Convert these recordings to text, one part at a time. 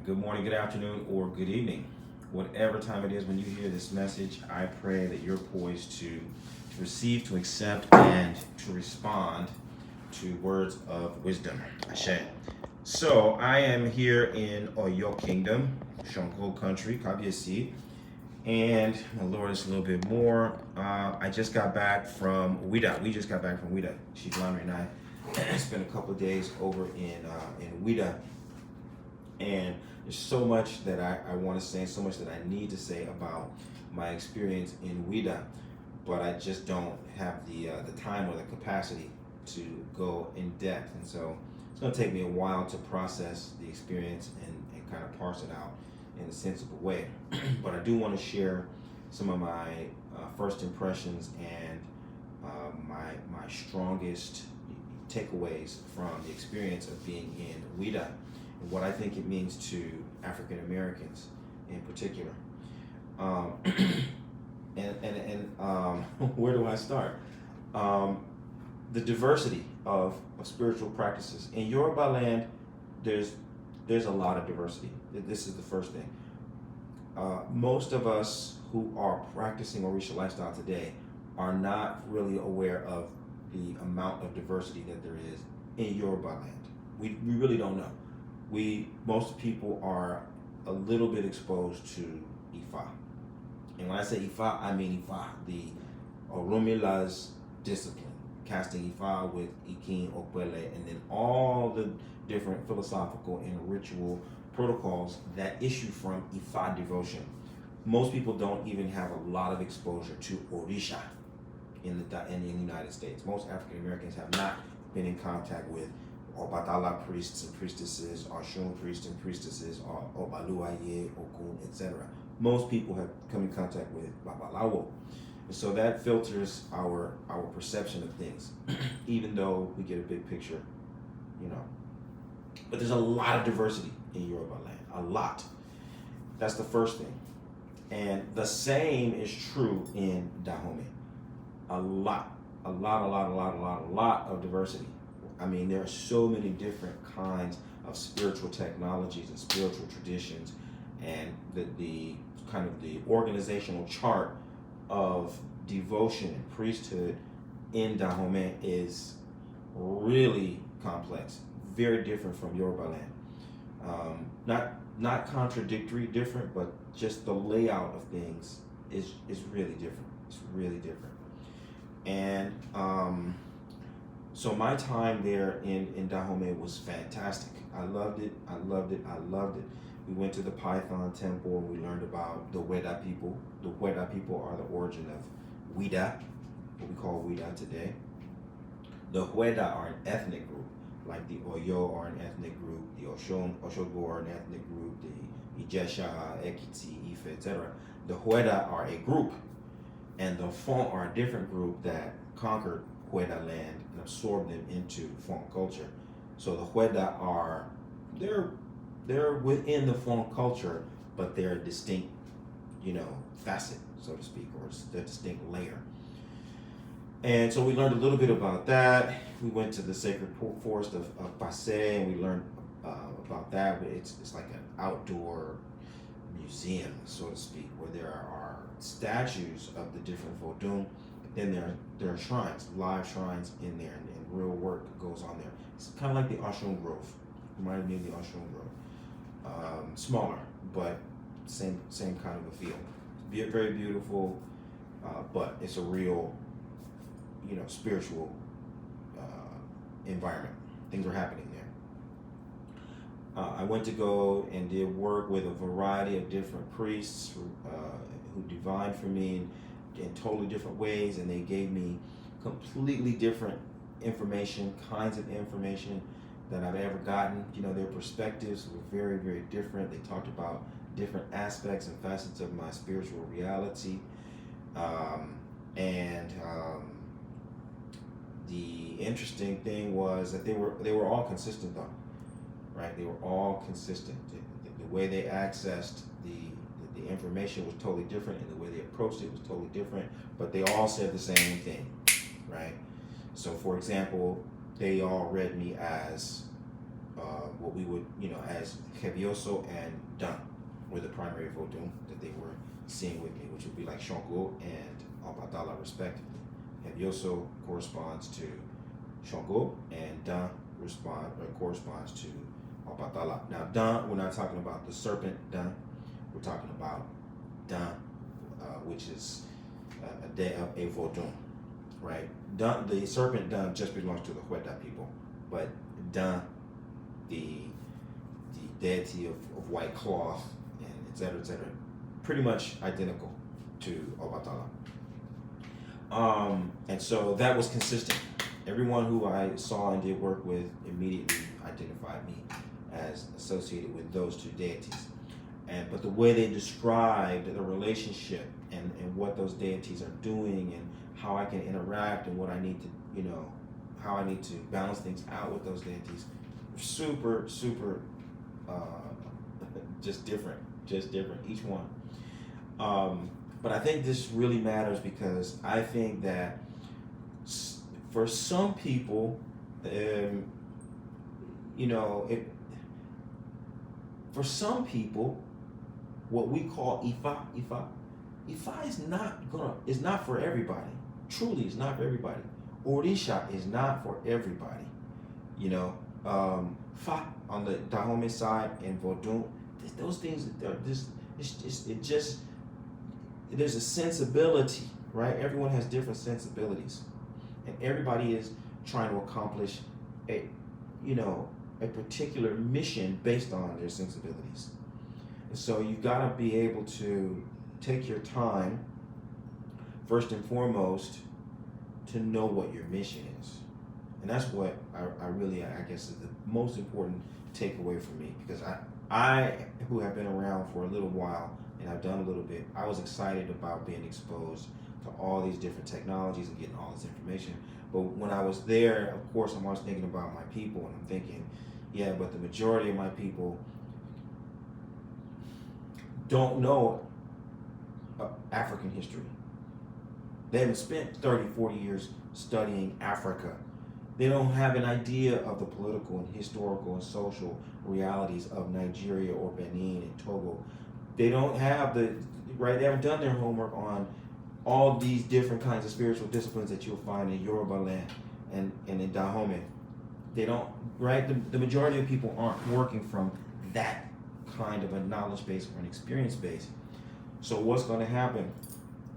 Good morning, good afternoon, or good evening. Whatever time it is when you hear this message, I pray that you're poised to receive, to accept, and to respond to words of wisdom. Ashe. So I am here in Oyo Kingdom, Shonko Country, Kabiesi, and my Lord is a little bit more. I just got back from Ouidah. We just got back from Ouidah. She's Landry and I spent a couple of days over in Ouidah. And there's so much that I want to say, so much that I need to say about my experience in Ouidah, but I just don't have the time or the capacity to go in depth. And so it's going to take me a while to process the experience and kind of parse it out in a sensible way. But I do want to share some of my first impressions and my strongest takeaways from the experience of being in Ouidah, and what I think it means to African Americans in particular. Um, where do I start? The diversity of spiritual practices in Yoruba land. There's a lot of diversity. This is the first thing. Most of us who are practicing Orisha lifestyle today are not really aware of the amount of diversity that there is in Yoruba land. We really don't know. Most people are a little bit exposed to Ifa. And when I say Ifa, I mean Ifa, the Orumila's discipline, casting Ifa with Ikin, Okwele, and then all the different philosophical and ritual protocols that issue from Ifa devotion. Most people don't even have a lot of exposure to Orisha in the United States. Most African Americans have not been in contact with Obatala priests and priestesses, Oshun priests and priestesses, or Obaluaye, Okun, etc. Most people have come in contact with Babalawo. And so that filters our perception of things, even though we get a big picture, you know. But there's a lot of diversity in Yoruba land, a lot. That's the first thing. And the same is true in Dahomey. A lot of diversity. I mean, there are so many different kinds of spiritual technologies and spiritual traditions, and the kind of the organizational chart of devotion and priesthood in Dahomey is really complex, very different from Yoruba land. Not contradictory, different, but just the layout of things is really different. It's really different. And so my time there in Dahomey was fantastic. I loved it. We went to the Python Temple and we learned about the Ouidah people. The Ouidah people are the origin of Ouidah, what we call Ouidah today. The Ouidah are an ethnic group, like the Oyo are an ethnic group, the Oshogbo are an ethnic group, the Ijesha, Ekiti, Ife, etc. The Ouidah are a group, and the Fon are a different group that conquered Ouidah land and absorbed them into Fon culture. So the Ouidah are they're within the Fon culture, but they're a distinct, facet, so to speak, or a distinct layer. And so we learned a little bit about that. We went to the sacred forest of Passe, and we learned about that. It's like an outdoor museum, so to speak, where there are statues of the different Vodun. Then there are shrines, live shrines in there, and real work goes on there. It's kind of like the Oshun Grove. Reminded me of the Oshun Grove. Smaller, but same kind of a feel. Very beautiful, but it's a real, spiritual environment. Things are happening there. I went to go and did work with a variety of different priests who divined for me in totally different ways, and they gave me completely different information, kinds of information that I've ever gotten. Their perspectives were very, very different. They talked about different aspects and facets of my spiritual reality. The interesting thing was that they were all consistent though, right? They were all consistent. The way they accessed the information was totally different, and the way they approached it was totally different, but they all said the same thing, right? So for example, they all read me as what we would, as Hevioso and Dan were the primary Vodun that they were seeing with me, which would be like Shango and Obatala respectively. Hevioso corresponds to Shango, and Dan corresponds to Obatala. Now, Dan, we're not talking about the serpent Dan. We're talking about Dan, which is a Vodun, right? Dan, the serpent Dan just belongs to the Ouidah people, but Dan, the deity of white cloth, and et cetera, pretty much identical to Obatala. And so that was consistent. Everyone who I saw and did work with immediately identified me as associated with those two deities. But the way they described the relationship and what those deities are doing and how I can interact and what I need to, how I need to balance things out with those deities, super, just different, each one. But I think this really matters because I think that for some people, for some people, what we call Ifa is not for everybody. Truly, it's not for everybody. Orisha is not for everybody. Fa on the Dahomey side and Vodun, those things are just there's a sensibility, right? Everyone has different sensibilities, and everybody is trying to accomplish a particular mission based on their sensibilities. And so you've got to be able to take your time, first and foremost, to know what your mission is. And that's what I guess is the most important takeaway for me, because I who have been around for a little while and I've done a little bit, I was excited about being exposed to all these different technologies and getting all this information. But when I was there, of course, I'm always thinking about my people, and I'm thinking, yeah, but the majority of my people don't know African history. They haven't spent 30, 40 years studying Africa. They don't have an idea of the political and historical and social realities of Nigeria or Benin and Togo. They don't have they haven't done their homework on all these different kinds of spiritual disciplines that you'll find in Yoruba land and in Dahomey. They don't, right? The majority of people aren't working from that kind of a knowledge base or an experience base. So what's going to happen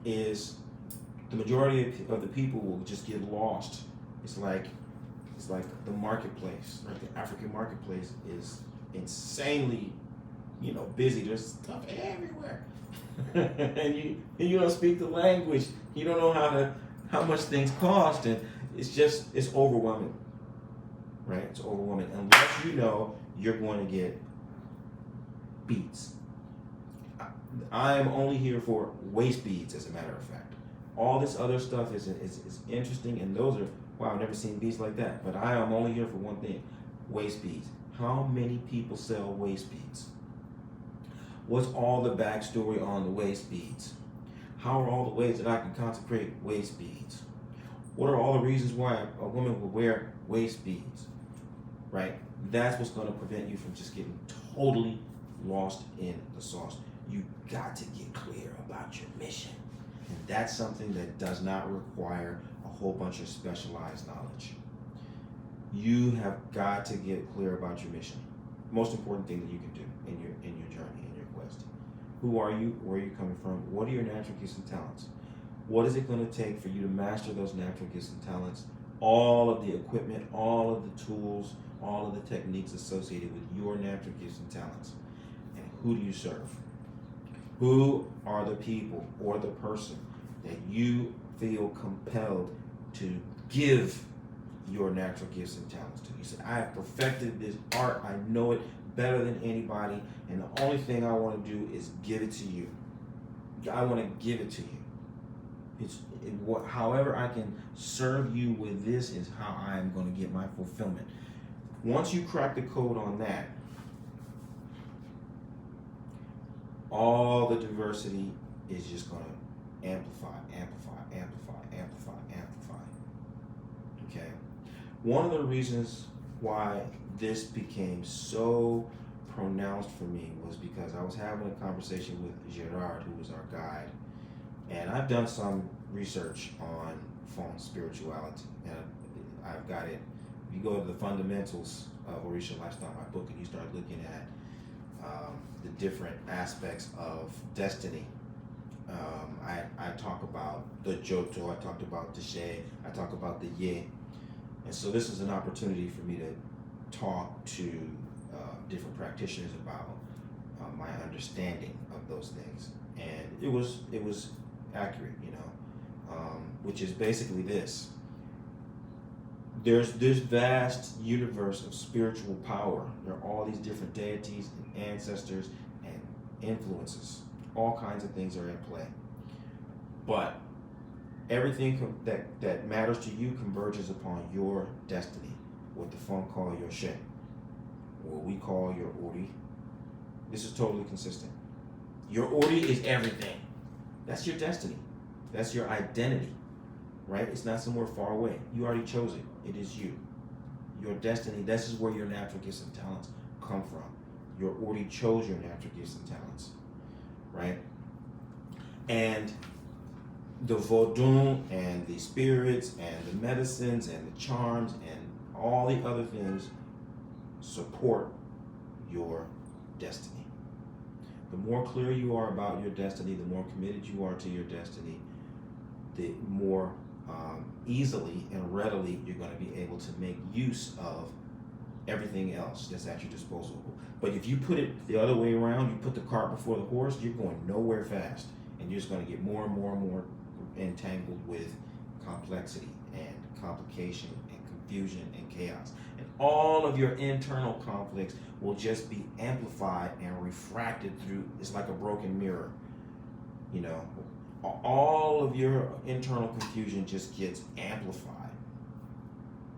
is the majority of the people will just get lost. It's like the marketplace, right? The African marketplace is insanely, busy. There's stuff everywhere, and you don't speak the language. You don't know how much things cost, and it's overwhelming, right? It's overwhelming unless you know you're going to get beads. I am only here for waist beads, as a matter of fact. All this other stuff is interesting, and those are, wow, I've never seen beads like that. But I am only here for one thing, waist beads. How many people sell waist beads? What's all the backstory on the waist beads? How are all the ways that I can consecrate waist beads? What are all the reasons why a woman will wear waist beads, right? That's what's going to prevent you from just getting totally lost in the sauce. You got to get clear about your mission. And that's something that does not require a whole bunch of specialized knowledge. You have got to get clear about your mission. Most important thing that you can do in your journey, in your quest. Who are you? Where are you coming from? What are your natural gifts and talents? What is it going to take for you to master those natural gifts and talents? All of the equipment, all of the tools, all of the techniques associated with your natural gifts and talents. And who do you serve? Who are the people or the person that you feel compelled to give your natural gifts and talents to? You say, I have perfected this art. I know it better than anybody. And the only thing I want to do is give it to you. I want to give it to you. However I can serve you with this is how I am going to get my fulfillment. Once you crack the code on that, all the diversity is just going to amplify. Okay? One of the reasons why this became so pronounced for me was because I was having a conversation with Gerard, who was our guide, and I've done some research on Fon spirituality, and I've got it. You go to the fundamentals of Orisha Lifestyle, my book, and you start looking at the different aspects of destiny. I talk about the Joto, I talked about the She, I talk about the Ye. And so this is an opportunity for me to talk to different practitioners about my understanding of those things. And it was accurate, which is basically this. There's this vast universe of spiritual power. There are all these different deities and ancestors and influences. All kinds of things are at play. But everything that matters to you converges upon your destiny, what the Fon call your She, what we call your Ori. This is totally consistent. Your Ori is everything. That's your destiny. That's your identity, right? It's not somewhere far away. You already chose it. It is you. Your destiny, this is where your natural gifts and talents come from. Your Ori chose your natural gifts and talents, right? And the Vodun and the spirits and the medicines and the charms and all the other things support your destiny. The more clear you are about your destiny, the more committed you are to your destiny, the more easily and readily you're going to be able to make use of everything else that's at your disposal. But if you put it the other way around, you put the cart before the horse, you're going nowhere fast, and you're just going to get more and more and more entangled with complexity and complication and confusion and chaos. And all of your internal conflicts will just be amplified and refracted through, it's like a broken mirror. All of your internal confusion just gets amplified,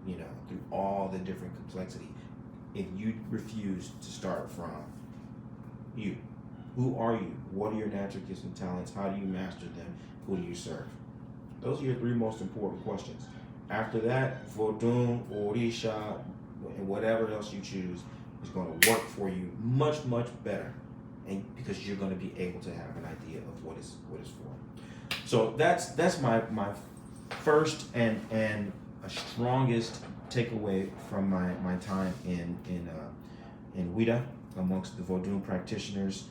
through all the different complexity. If you refuse to start from you, who are you? What are your natural gifts and talents? How do you master them? Who do you serve? Those are your three most important questions. After that, Vodun, Orisha, and whatever else you choose is going to work for you much, much better, and because you're going to be able to have an idea of what is for. So that's my first and strongest takeaway from my time in Ouidah amongst the Vodun practitioners.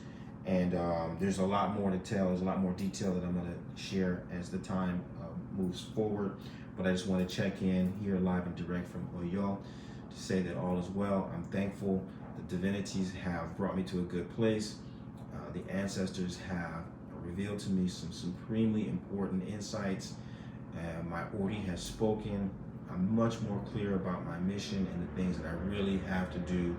And there's a lot more to tell. There's a lot more detail that I'm going to share as the time moves forward. But I just want to check in here live and direct from Ouidah to say that all is well. I'm thankful. The divinities have brought me to a good place. The ancestors have revealed to me some supremely important insights. My Ori has spoken. I'm much more clear about my mission and the things that I really have to do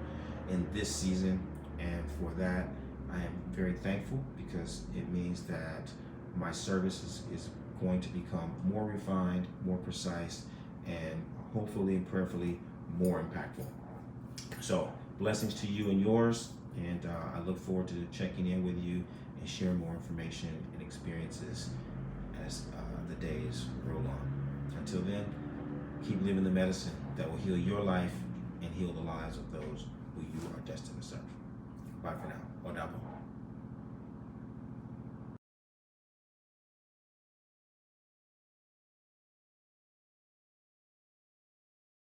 in this season. And for that, I am very thankful, because it means that my service is going to become more refined, more precise, and hopefully and prayerfully more impactful. So blessings to you and yours, and I look forward to checking in with you and sharing more information and experiences as the days roll on. Until then, keep living the medicine that will heal your life and heal the lives of those who you are destined to serve. Bye for now. Odabo.